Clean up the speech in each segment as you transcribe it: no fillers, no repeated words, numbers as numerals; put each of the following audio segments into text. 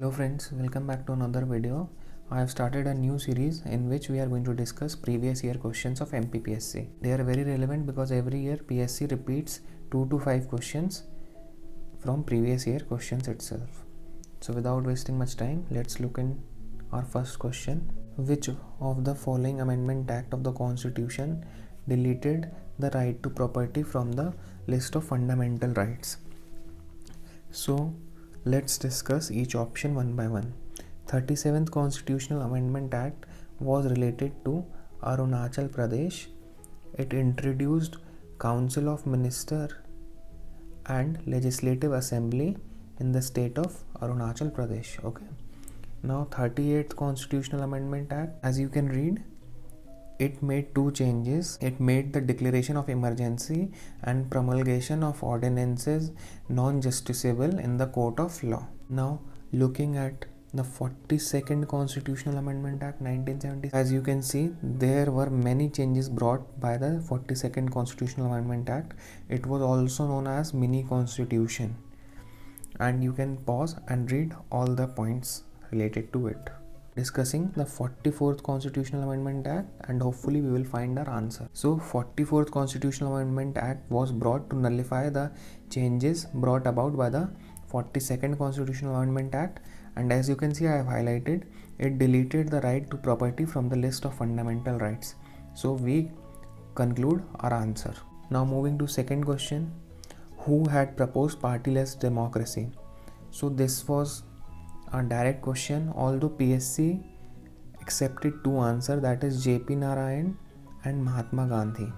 Hello friends, welcome back to another video. I have started a new series in which we are going to discuss previous year questions of MPPSC. They are very relevant because every year PSC repeats 2 to 5 questions from previous year questions itself. So without wasting much time, let's look in our first question. Which of the following Amendment Act of the Constitution deleted the right to property from the list of fundamental rights? So let's discuss each option one by one. 37th Constitutional Amendment Act was related to Arunachal Pradesh. It introduced Council of Minister and Legislative Assembly in the state of Arunachal Pradesh. Okay. Now 38th Constitutional Amendment Act, as you can read, it made two changes. It made the declaration of emergency and promulgation of ordinances non-justiciable in the court of law. Now, looking at the 42nd Constitutional Amendment Act 1970, as you can see, there were many changes brought by the 42nd Constitutional Amendment Act. It was also known as mini constitution, and you can pause and read all the points related to it. Discussing the 44th Constitutional Amendment Act, and hopefully we will find our answer. So 44th Constitutional Amendment Act was brought to nullify the changes brought about by the 42nd Constitutional Amendment Act, and as you can see, I have highlighted, it deleted the right to property from the list of fundamental rights. So we conclude our answer. Now moving to second question, who had proposed partyless democracy? So this was a direct question, although PSC accepted two answers, that is JP Narayan and Mahatma Gandhi.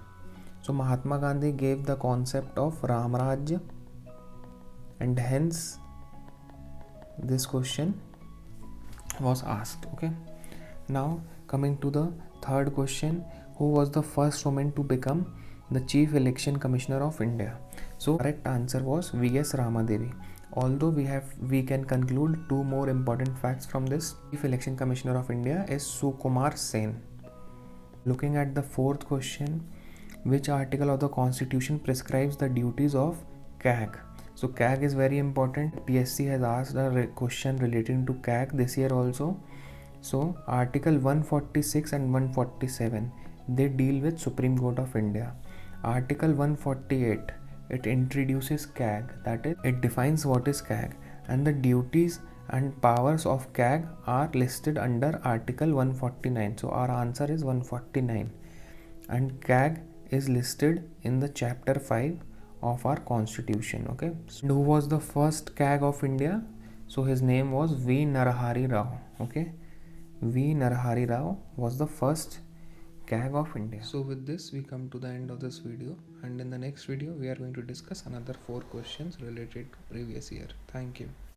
So Mahatma Gandhi gave the concept of Ramraj, and hence this question was asked. Okay. Now coming to the third question, who was the first woman to become the Chief Election Commissioner of India? So correct answer was V.S. Ramadevi. Although we can conclude two more important facts from this. Chief Election Commissioner of India is Sukumar Sen. Looking at the fourth question, which article of the Constitution prescribes the duties of CAG? So CAG is very important. PSC has asked a question relating to CAG this year also. So Article 146 and 147, they deal with Supreme Court of India. Article 148, it introduces CAG, that is, it defines what is CAG, and the duties and powers of CAG are listed under Article 149. So our answer is 149, and CAG is listed in the chapter 5 of our constitution. Okay. So who was the first CAG of India? So his name was V. Narahari Rao. Okay. V. Narahari Rao was the first CAG of India. So with this we come to the end of this video, and in the next video we are going to discuss another 4 questions related to previous year. Thank you.